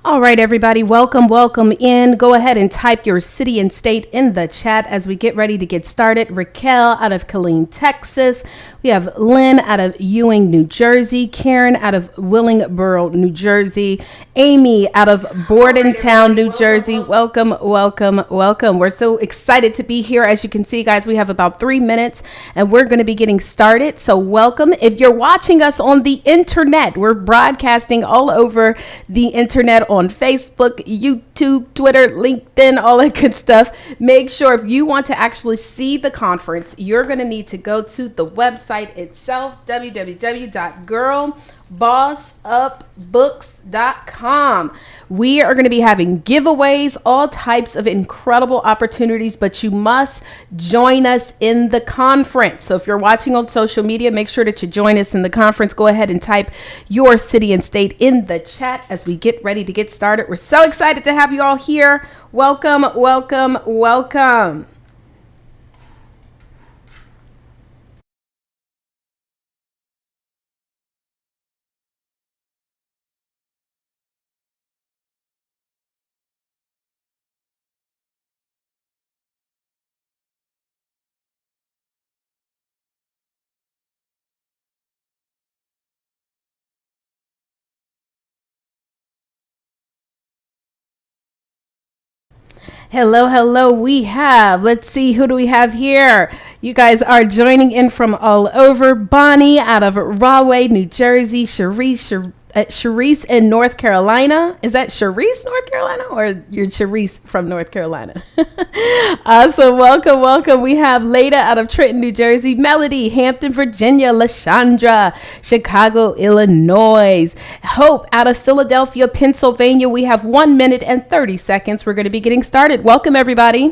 All right, everybody, welcome in. Go ahead and type your city and state in the chat as we get ready to get started. Raquel out of Killeen, Texas. We have Lynn out of Ewing, New Jersey. Karen out of Willingboro, New Jersey. Amy out of Bordentown, New Jersey. Welcome. We're so excited to be here. As you can see, guys, we have about 3 minutes and we're going to be getting started. So welcome. If you're watching us on the internet, we're broadcasting all over the internet on Facebook, YouTube, Twitter, LinkedIn, all that good stuff. Make sure if you want to actually see the conference, you're going to need to go to the website itself, www.girlbossupbooks.com. We are going to be having giveaways, all types of incredible opportunities, but you must join us in the conference. So if you're watching on social media, make sure that you join us in the conference. Go ahead and type your city and state in the chat as we get ready to get started. We're so excited to have you all here. Welcome. Hello. Let's see, who do we have here? You guys are joining in from all over. Bonnie out of Rahway, New Jersey. Sharice in North Carolina. Is that Sharice, North Carolina, or you're Sharice from North Carolina? Awesome. Welcome. We have Leda out of Trenton, New Jersey. Melody, Hampton, Virginia. LaShandra, Chicago, Illinois. Hope out of Philadelphia, Pennsylvania. We have 1 minute and 30 seconds. We're going to be getting started. Welcome, everybody.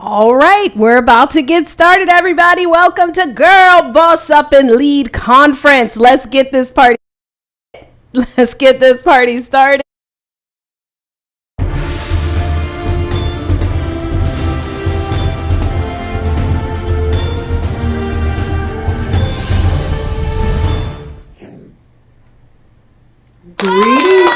All right, we're about to get started, everybody. Welcome to Girl Boss Up and Lead Conference. Let's get this party started. Greetings.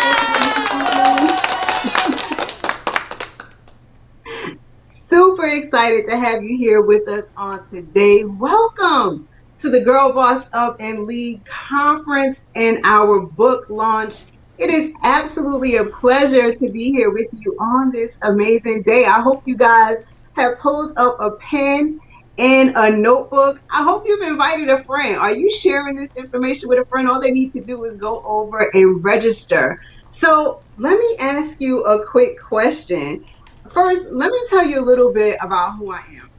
Super excited to have you here with us on today. Welcome to the Girl Boss Up and Lead Conference and our book launch. It is absolutely a pleasure to be here with you on this amazing day. I hope you guys have pulled up a pen and a notebook. I hope you've invited a friend. Are you sharing this information with a friend? All they need to do is go over and register. So let me ask you a quick question. First, let me tell you a little bit about who I am.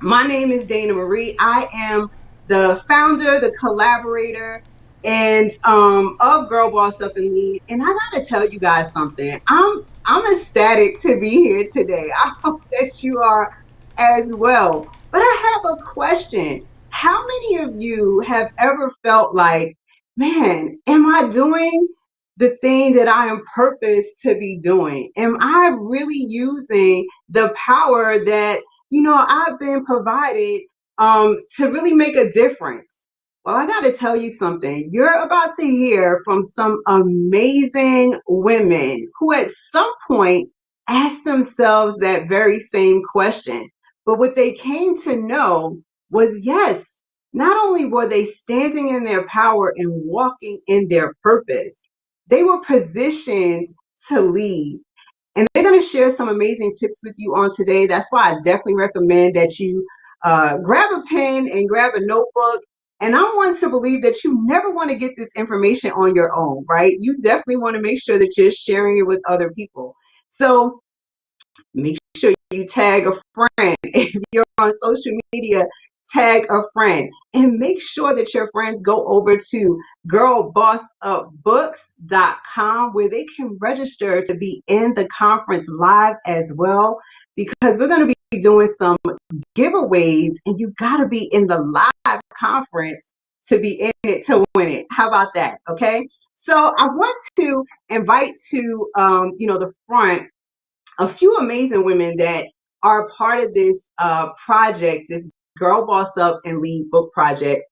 My name is Dana Marie. I am the founder, the collaborator, and of Girl Boss Up and Lead. And I gotta tell you guys something. I'm ecstatic to be here today. I hope that you are as well. But I have a question. How many of you have ever felt like, man, am I doing the thing that I am purposed to be doing? Am I really using the power that I've been provided to really make a difference? Well, I got to tell you something. You're about to hear from some amazing women who at some point asked themselves that very same question. But what they came to know was yes, not only were they standing in their power and walking in their purpose, they were positioned to lead. And they're going to share some amazing tips with you on today. That's why I definitely recommend that you grab a pen and grab a notebook. And I'm one to believe that you never want to get this information on your own, right? You definitely want to make sure that you're sharing it with other people. So make sure you tag a friend. If you're on social media, tag a friend. And make sure that your friends go over to girlbossupbooks.com where they can register to be in the conference live as well. Because we're going to be doing some giveaways and you got to be in the live conference to be in it to win it. How about that? Okay. So I want to invite to, the front a few amazing women that are part of this project, this Girl Boss Up and Lead book project.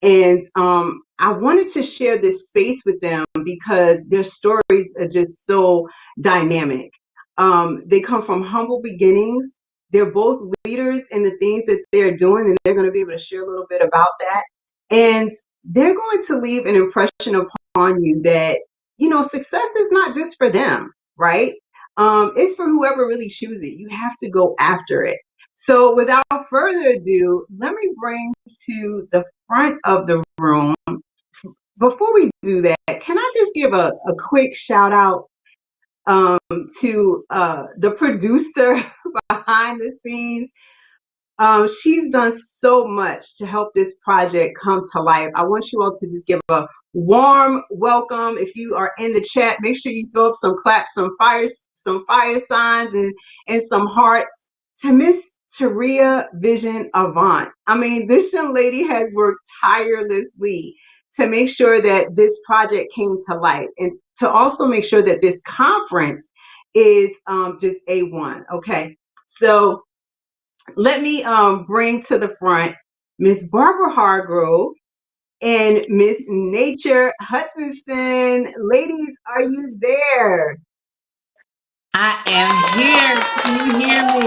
And I wanted to share this space with them because their stories are just so dynamic. They come from humble beginnings. They're both leaders in the things that they're doing, and they're going to be able to share a little bit about that. And they're going to leave an impression upon you that, success is not just for them, right? It's for whoever really chooses it. You have to go after it. So without further ado, let me bring to the front of the room. Before we do that, can I just give a quick shout out to the producer behind the scenes? She's done so much to help this project come to life. I want you all to just give a warm welcome. If you are in the chat, make sure you throw up some claps, some fire signs, and some hearts to Miss Taria Vision Avant. I mean, this young lady has worked tirelessly to make sure that this project came to life and to also make sure that this conference is just A1. Okay. So let me bring to the front Miss Barbara Hargrove and Miss Nature Hutchinson. Ladies, are you there? I am here. Can you hear me?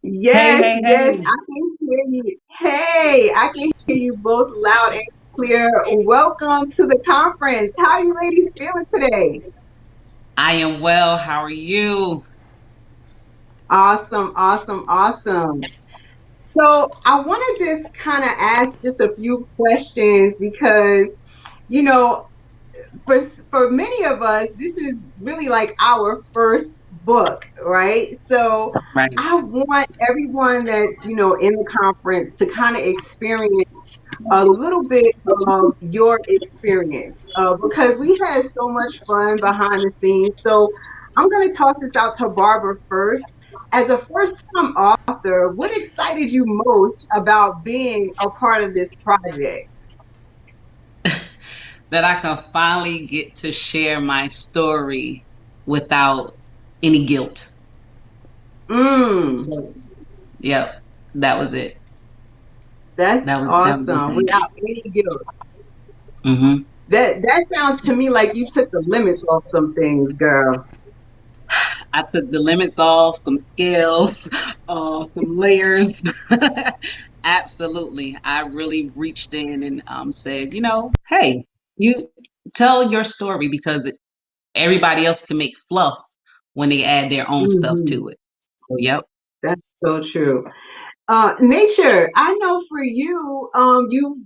Hey, Yes, hey, yes, hey. I can hear you. Hey, I can hear you both loud and clear. Welcome to the conference. How are you ladies feeling today? I am well. How are you? Awesome, awesome, awesome. So I want to just kind of ask just a few questions because, you know, for many of us, this is really like our first book, right? So Right. I want everyone that's, in the conference to kind of experience a little bit of your experience because we had so much fun behind the scenes. So I'm going to toss this out to Barbara first. As a first time author, what excited you most about being a part of this project? That I can finally get to share my story without any guilt. Mm. So, yep, that was it. That's That was the awesome. thing. Without any guilt. Hmm. That sounds to me like you took the limits off some things, girl. I took the limits off, some scales, some layers. Absolutely. I really reached in and said, hey, you tell your story because everybody else can make fluff when they add their own stuff Hmm. to it. So, yep. That's so true. Nature, I know for you,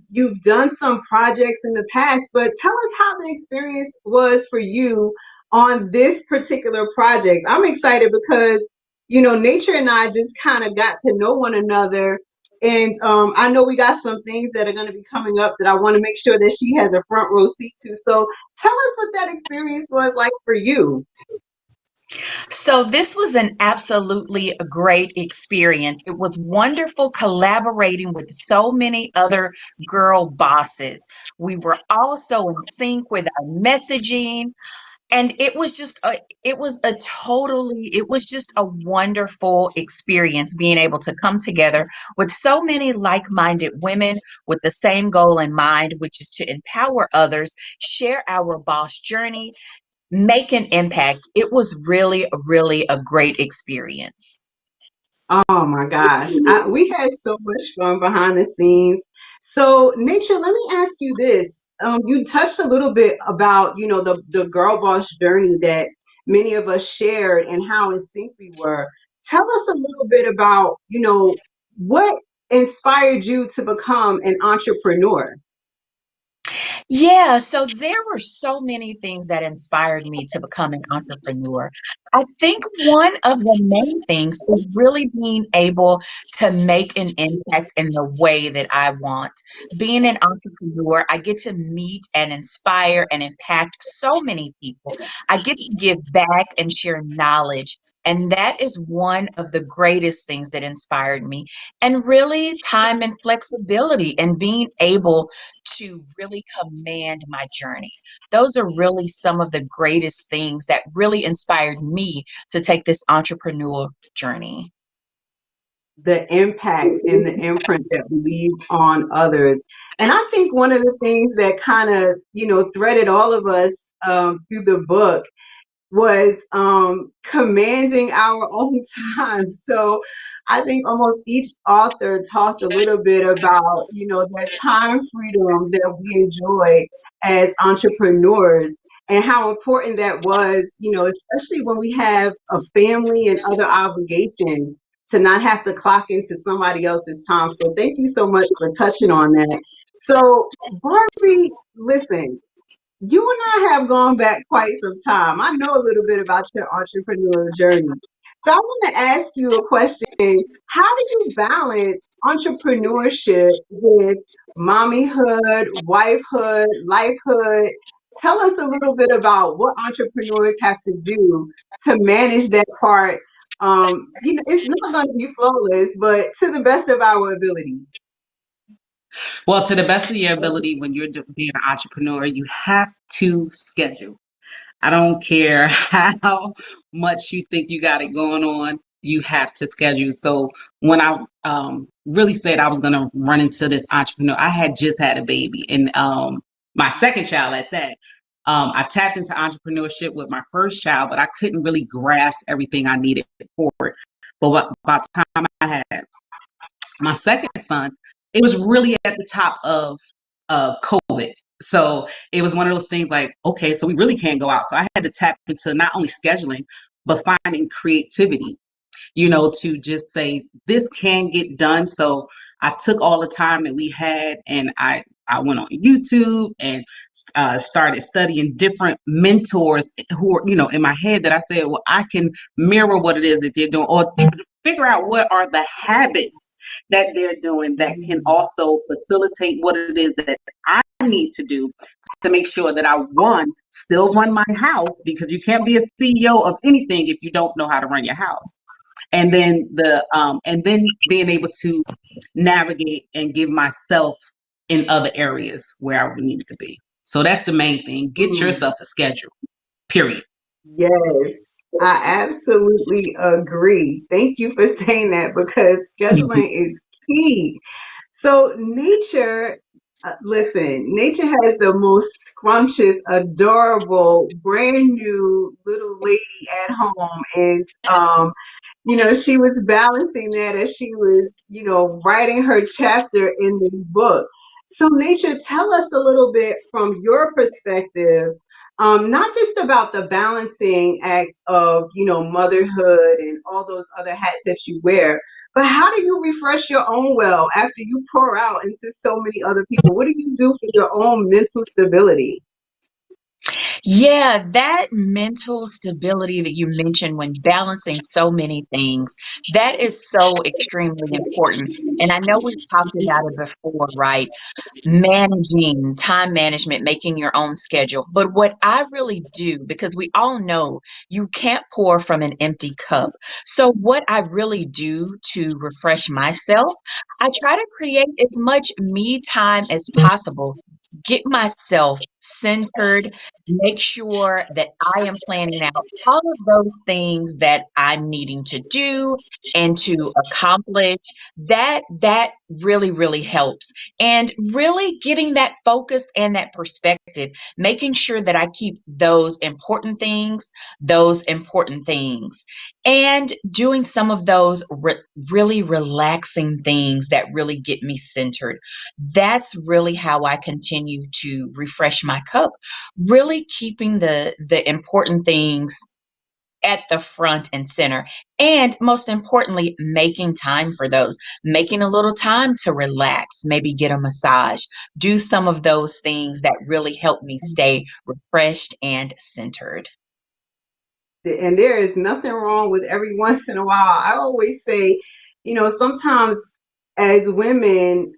you've done some projects in the past, but tell us how the experience was for you on this particular project. I'm excited because Nature and I just kind of got to know one another, and I know we got some things that are going to be coming up that I want to make sure that she has a front row seat to. So tell us what that experience was like for you. So this was an absolutely great experience. It was wonderful collaborating with so many other girl bosses. We were also in sync with our messaging, And it was just a wonderful experience being able to come together with so many like-minded women with the same goal in mind, which is to empower others, share our boss journey, make an impact. It was really a great experience. Oh my gosh. We had so much fun behind the scenes. So, Nature, let me ask you this. You touched a little bit about, the girl boss journey that many of us shared and how in sync we were. Tell us a little bit about, what inspired you to become an entrepreneur? Yeah, so there were so many things that inspired me to become an entrepreneur. I think one of the main things is really being able to make an impact in the way that I want. Being an entrepreneur, I get to meet and inspire and impact so many people. I get to give back and share knowledge. And that is one of the greatest things that inspired me. And really, time and flexibility and being able to really command my journey. Those are really some of the greatest things that really inspired me to take this entrepreneurial journey. The impact and the imprint that we leave on others. And I think one of the things that kind of, threaded all of us through the book was commanding our own time. So I think almost each author talked a little bit about, that time freedom that we enjoy as entrepreneurs and how important that was, especially when we have a family and other obligations to not have to clock into somebody else's time. So thank you so much for touching on that. So Barbie, listen, you and I have gone back quite some time. I know a little bit about your entrepreneurial journey. So I want to ask you a question. How do you balance entrepreneurship with mommyhood, wifehood, lifehood? Tell us a little bit about what entrepreneurs have to do to manage that part. It's not going to be flawless, but to the best of our ability. Well, to the best of your ability, when you're being an entrepreneur, you have to schedule. I don't care how much you think you got it going on, you have to schedule. So when I really said I was going to run into this entrepreneur, I had just had a baby and my second child at that. I tapped into entrepreneurship with my first child, but I couldn't really grasp everything I needed for it. But by the time I had my second son, it was really at the top of COVID. So it was one of those things like, okay, so we really can't go out. So I had to tap into not only scheduling, but finding creativity, to just say this can get done. So I took all the time that we had and I went on YouTube and started studying different mentors who are, in my head that I said, well, I can mirror what it is that they're doing or try to figure out what are the habits that they're doing that can also facilitate what it is that I need to do to make sure that I, one, still run my house because you can't be a CEO of anything if you don't know how to run your house and then being able to navigate and give myself in other areas where I would need to be. So that's the main thing. Get yourself a schedule. Period. Yes, I absolutely agree. Thank you for saying that because scheduling is key. So, Nature has the most scrumptious, adorable, brand new little lady at home. And she was balancing that as she was, writing her chapter in this book. So, Nature, tell us a little bit from your perspective, not just about the balancing act of, motherhood and all those other hats that you wear, but how do you refresh your own well after you pour out into so many other people? What do you do for your own mental stability? Yeah, that mental stability that you mentioned when balancing so many things, that is so extremely important. And I know we've talked about it before, right? Managing time management, making your own schedule. But what I really do, because we all know you can't pour from an empty cup. So, what I really do to refresh myself, I try to create as much me time as possible. Get myself centered, make sure that I am planning out all of those things that I'm needing to do and to accomplish. That really, really helps. And really getting that focus and that perspective, making sure that I keep those important things, and doing some of those really relaxing things that really get me centered. That's really how I continue to refresh my cup, really keeping the important things at the front and center. And most importantly, making time for those, making a little time to relax, maybe get a massage, do some of those things that really help me stay refreshed and centered. And there is nothing wrong with every once in a while. I always say, sometimes as women,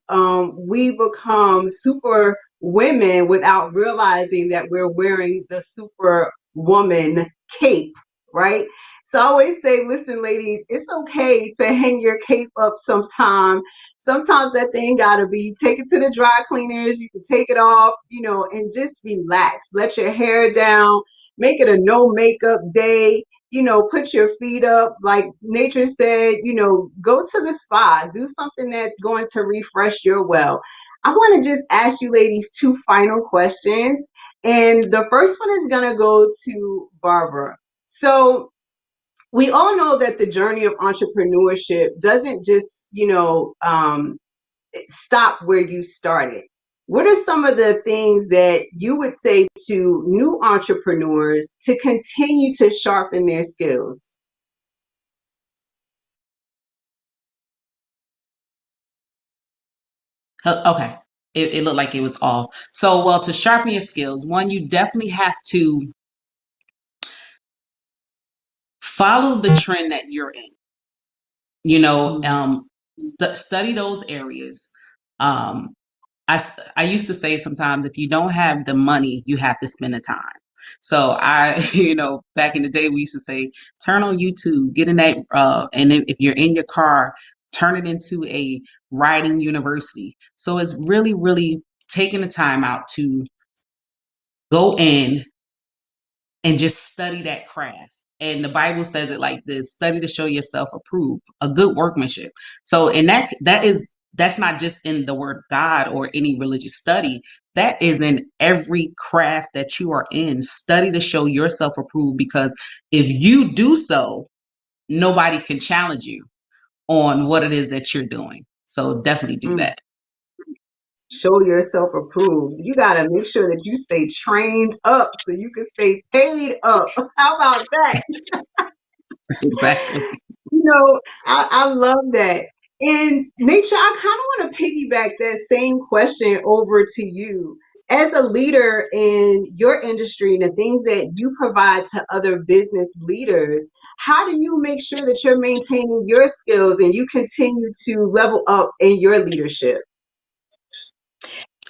we become super women without realizing that we're wearing the super woman cape, right? So I always say, listen, ladies, it's okay to hang your cape up sometime. Sometimes that thing gotta be, take it to the dry cleaners. You can take it off, and just relax. Let your hair down, make it a no makeup day, put your feet up. Like nature said, go to the spa, do something that's going to refresh your well. I want to just ask you ladies two final questions. And the first one is going to go to Barbara. So we all know that the journey of entrepreneurship doesn't just, stop where you started. What are some of the things that you would say to new entrepreneurs to continue to sharpen their skills? Okay. It looked like it was off. So, well, to sharpen your skills, one, you definitely have to follow the trend that you're in. You know, Mm. study those areas. Um, I used to say sometimes if you don't have the money, you have to spend the time. So back in the day, we used to say, turn on YouTube, get in that, and if you're in your car, turn it into a writing university. So it's really, really taking the time out to go in and just study that craft. And the Bible says it like this: study to show yourself approved, a good workmanship. So, and that's not just in the word God or any religious study. That is in every craft that you are in. Study to show yourself approved, because if you do so, nobody can challenge you on what it is that you're doing. So definitely do Mm. that. Show yourself approved. You got to make sure that you stay trained up so you can stay paid up. How about that? Exactly. I love that. And nature, I kind of want to piggyback that same question over to you. As a leader in your industry and the things that you provide to other business leaders, how do you make sure that you're maintaining your skills and you continue to level up in your leadership?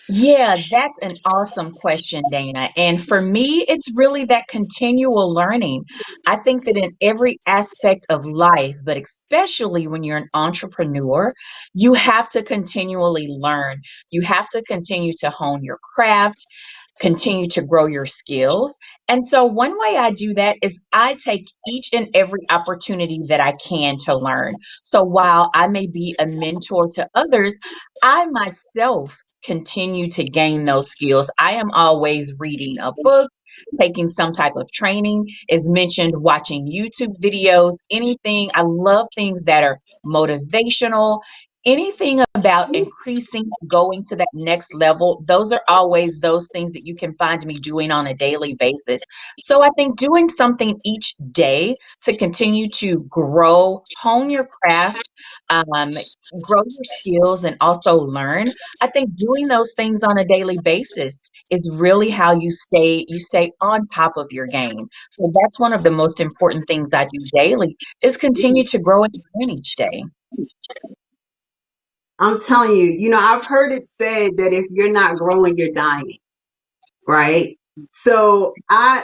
Yeah, that's an awesome question, Dana. And for me, it's really that continual learning. I think that in every aspect of life, but especially when you're an entrepreneur, you have to continually learn. You have to continue to hone your craft, continue to grow your skills. And so, one way I do that is I take each and every opportunity that I can to learn. So, while I may be a mentor to others, I myself continue to gain those skills. I am always reading a book, taking some type of training, as mentioned, watching YouTube videos, anything. I love things that are motivational, anything about increasing, going to that next level. Those are always those things that you can find me doing on a daily basis. So I think doing something each day to continue to grow, hone your craft, um, grow your skills, and also learn. I think doing those things on a daily basis is really how you stay on top of your game. So that's one of the most important things I do daily is continue to grow and learn each day. I'm telling you, I've heard it said that if you're not growing, you're dying, right? So I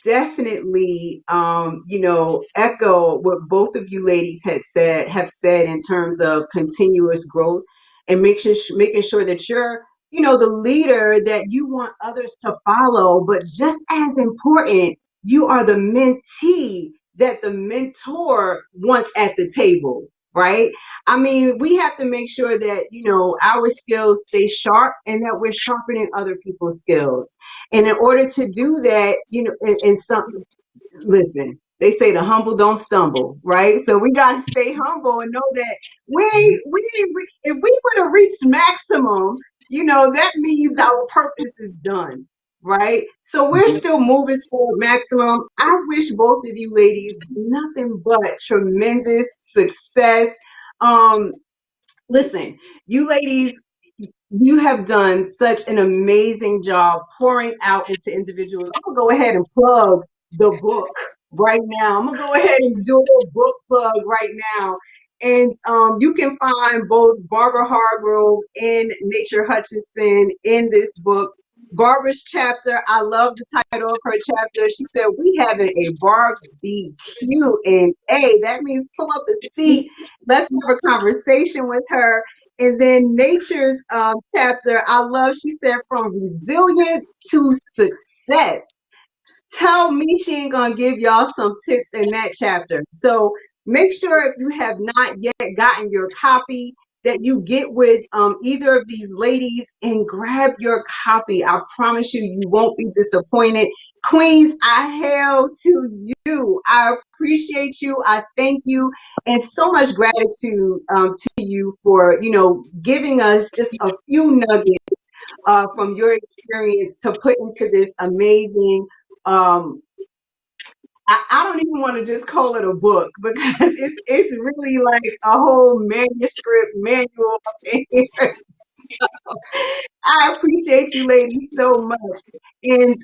definitely echo what both of you ladies have said in terms of continuous growth and making sure that you're the leader that you want others to follow, but just as important, you are the mentee that the mentor wants at the table, right? I mean, we have to make sure that, our skills stay sharp and that we're sharpening other people's skills. And in order to do that, in some, listen, they say the humble don't stumble, right? So we got to stay humble and know that if we would have reached maximum, that means our purpose is done, right? So we're still moving toward maximum. I wish both of you ladies nothing but tremendous success. Um, Listen, you ladies, you have done such an amazing job pouring out into individuals. I'm gonna go ahead and plug the book right now. I'm gonna go ahead and do a little book plug right now. And you can find both Barbara Hargrove and Nature Hutchinson in this book. Barbara's chapter, I love the title of her chapter. She said, "We having a barbecue," and that means pull up a seat. Let's have a conversation with her. And then Nature's chapter, I love, she said, "From resilience to success." Tell me she ain't gonna give y'all some tips in that chapter. So make sure if you have not yet gotten your copy that you get with either of these ladies and grab your copy. I promise you, you won't be disappointed. Queens, I hail to you. I appreciate you. I thank you. And so much gratitude to you for, giving us just a few nuggets from your experience to put into this amazing I don't even want to just call it a book because it's really like a whole manuscript manual in here. I appreciate you ladies so much. And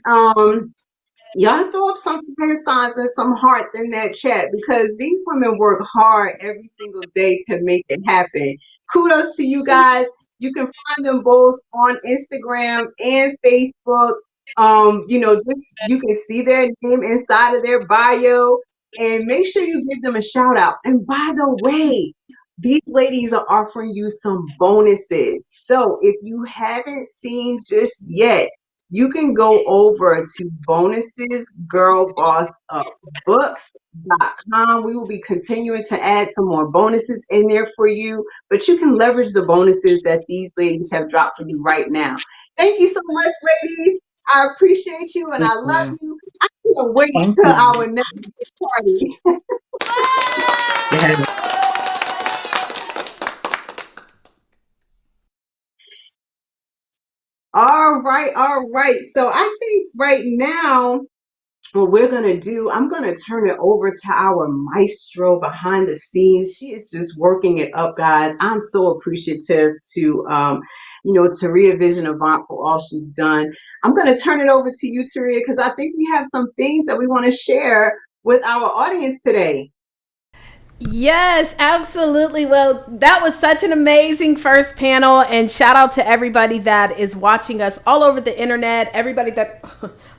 y'all throw up some fire signs and some hearts in that chat because these women work hard every single day to make it happen. Kudos to you guys. You can find them both on Instagram and Facebook. Just you can see their name inside of their bio and make sure you give them a shout out. And by the way, these ladies are offering you some bonuses. So if you haven't seen just yet, you can go over to bonusesgirlbossupbooks.com. We will be continuing to add some more bonuses in there for you, but you can leverage the bonuses that these ladies have dropped for you right now. Thank you so much, ladies. I appreciate you and I love you. I can't wait till our next party. Yeah. All right, all right. So I think right now what we're going to do, I'm going to turn it over to our maestro behind the scenes. She is just working it up, guys. I'm so appreciative to, Taria Vision Avant for all she's done. I'm going to turn it over to you, Taria, because I think we have some things that we want to share with our audience today. Yes, absolutely. Well, that was such an amazing first panel, and shout out to everybody that is watching us all over the internet. Everybody that,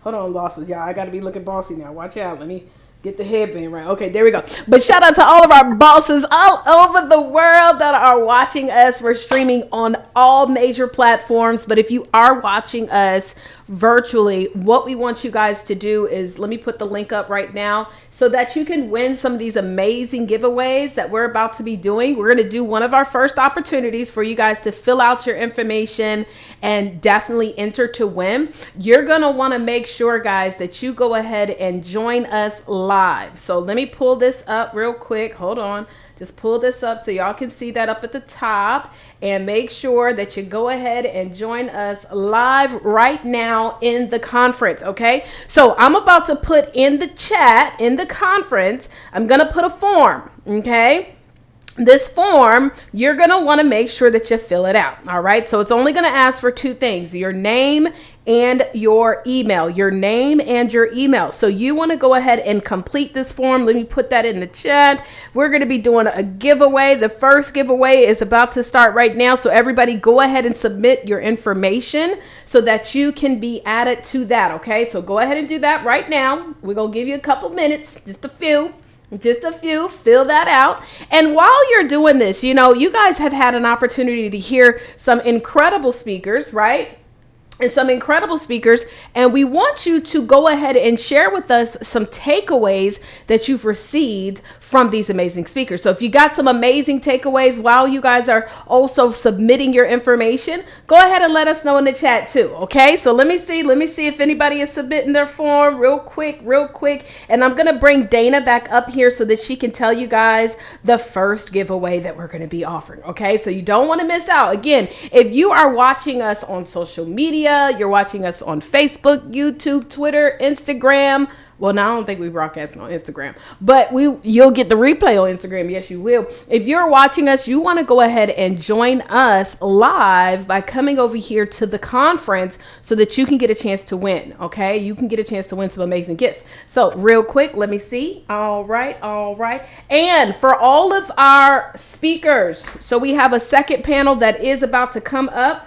hold on, bosses, y'all. I got to be looking bossy now. Watch out. Let me get the headband right. Okay, there we go. But shout out to all of our bosses all over the world that are watching us. We're streaming on all major platforms. But if you are watching us virtually, what we want you guys to do is, let me put the link up right now so that you can win some of these amazing giveaways that we're about to be doing. We're going to do one of our first opportunities for you guys to fill out your information and definitely enter to win. You're going to want to make sure, guys, that you go ahead and join us live. So let me pull this up real quick. Hold on. Just pull this up so y'all can see that up at the top, and make sure that you go ahead and join us live right now in the conference. Okay, so I'm about to put in the chat in the conference, I'm gonna put a form. Okay, this form, you're going to want to make sure that you fill it out. All right. So it's only going to ask for two things: your name and your email. Your name and your email. So you want to go ahead and complete this form. Let me put that in the chat. We're going to be doing a giveaway. The first giveaway is about to start right now. So everybody go ahead and submit your information so that you can be added to that. Okay. So go ahead and do that right now. We're going to give you a couple minutes, just a few. Just a few, fill that out. And while you're doing this, you guys have had an opportunity to hear some incredible speakers, right? And some incredible speakers, and we want you to go ahead and share with us some takeaways that you've received from these amazing speakers. So if you got some amazing takeaways while you guys are also submitting your information, go ahead and let us know in the chat too. Okay, so let me see if anybody is submitting their form real quick. And I'm gonna bring Dana back up here so that she can tell you guys the first giveaway that we're gonna be offering. Okay, so you don't want to miss out. Again, if you are watching us on social media, you're watching us on Facebook, YouTube, Twitter, Instagram. Well, now I don't think we broadcast on Instagram, but you'll get the replay on Instagram. Yes, you will. If you're watching us, you want to go ahead and join us live by coming over here to the conference so that you can get a chance to win. Okay, you can get a chance to win some amazing gifts. So real quick, let me see. All right. And for all of our speakers, so we have a second panel that is about to come up.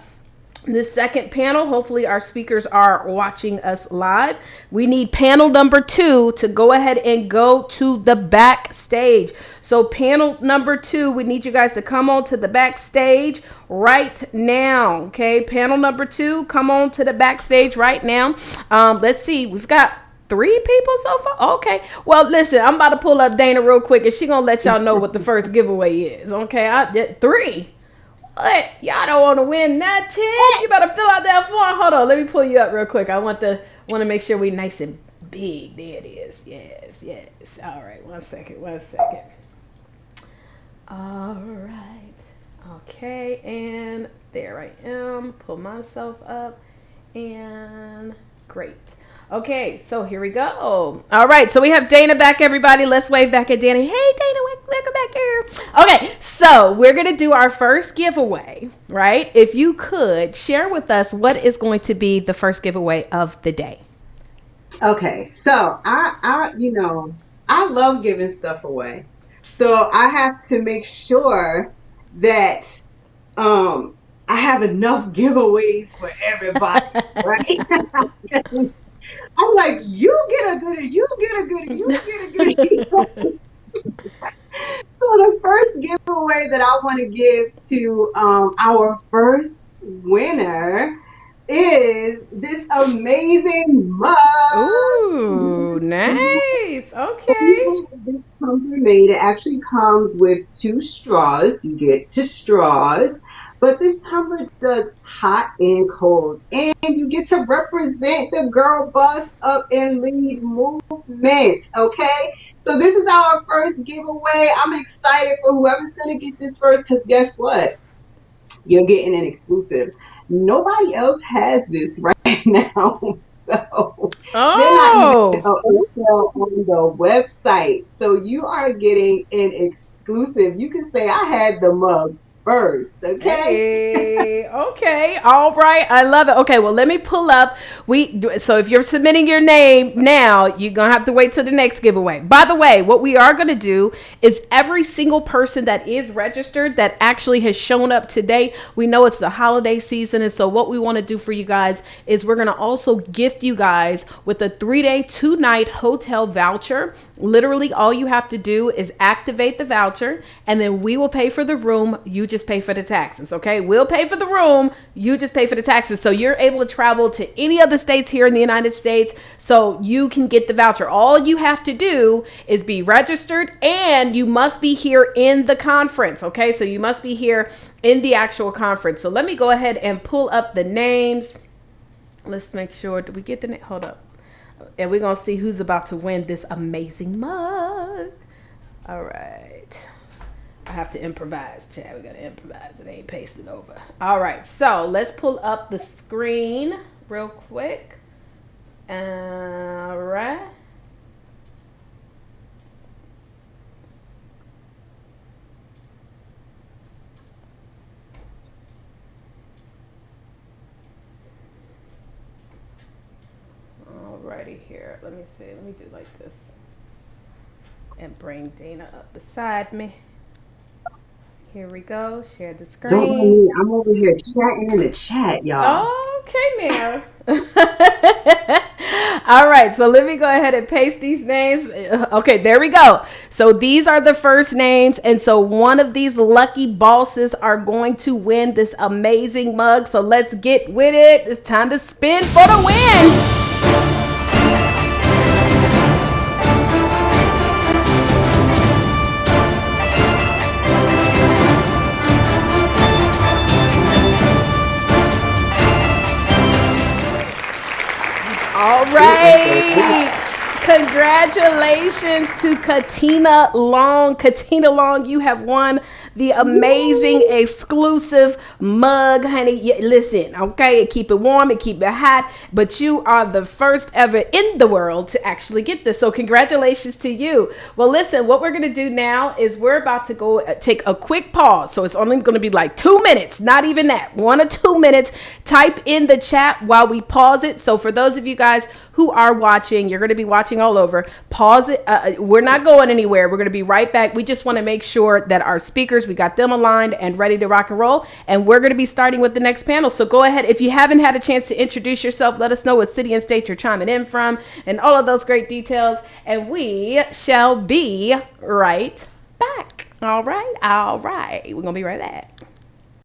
This second panel, hopefully our speakers are watching us live. We need panel number 2 to go ahead and go to the backstage. So panel number 2, we need you guys to come on to the backstage right now. Okay, panel number 2, come on to the backstage right now. Let's see, we've got 3 people so far. Okay. Well, listen, I'm about to pull up Dana real quick and she gonna let y'all know what the first giveaway is. Okay, 3. What? Y'all don't want to win nothing. You better fill out that form. Hold on, let me pull you up real quick. I want to make sure we nice and big. There it is. Yes. All right, one second. All right. Okay, and there I am. Pull myself up, and great. Okay, so here we go. All right, so we have Dana back, everybody. Let's wave back at Dana. Hey, Dana, welcome back here. Okay, so we're going to do our first giveaway, right? If you could share with us what is going to be the first giveaway of the day. Okay, so I love giving stuff away. So I have to make sure that I have enough giveaways for everybody, right? I'm like, you get a goodie, you get a goodie, you get a goodie. So the first giveaway that I want to give to our first winner is this amazing mug. Ooh, nice. Okay. This tumbler made. It actually comes with 2 straws. You get 2 straws. But this tumbler does hot and cold. And you get to represent the girl boss up and lead movement. Okay? So this is our first giveaway. I'm excited for whoever's going to get this first, because guess what? You're getting an exclusive. Nobody else has this right now. So they're not even on the website. So you are getting an exclusive. You can say, I had the mug first, okay? Hey, okay, all right, I love it. Okay, well, let me pull up. So if you're submitting your name now, you're gonna have to wait till the next giveaway. By the way, what we are gonna do is every single person that is registered that actually has shown up today, we know it's the holiday season, and so what we want to do for you guys is we're gonna also gift you guys with a 3-day 2-night hotel voucher. Literally, all you have to do is activate the voucher, and then we will pay for the room. You just pay for the taxes, okay? We'll pay for the room. You just pay for the taxes. So you're able to travel to any of the states here in the United States so you can get the voucher. All you have to do is be registered, and you must be here in the conference, okay? So you must be here in the actual conference. So let me go ahead and pull up the names. Let's make sure. Did we get the name? Hold up. And we're going to see who's about to win this amazing mug. All right. I have to improvise, Chad. We got to improvise. It ain't pasted over. All right. So let's pull up the screen real quick. All right. Alrighty here. Let me see. Let me do like this. And bring Dana up beside me. Here we go. Share the screen. Don't worry, I'm over here chatting in the chat, y'all. Okay, now. All right, so let me go ahead and paste these names. Okay, there we go. So these are the first names, and so one of these lucky bosses are going to win this amazing mug. So let's get with it. It's time to spin for the win. All right. Congratulations to Katina Long. Katina Long, you have won the amazing exclusive mug, honey. Listen, okay, keep it warm and keep it hot, but you are the first ever in the world to actually get this. So congratulations to you. Well, listen, what we're going to do now is we're about to go take a quick pause. So it's only going to be like 2 minutes, not even that, 1 or 2 minutes. Type in the chat while we pause it. So for those of you guys who are watching, you're going to be watching all over. Pause it. We're not going anywhere. We're going to be right back. We just want to make sure that our speakers, we got them aligned and ready to rock and roll. And we're going to be starting with the next panel. So go ahead. If you haven't had a chance to introduce yourself, let us know what city and state you're chiming in from and all of those great details. And we shall be right back. All right. All right. We're going to be right back.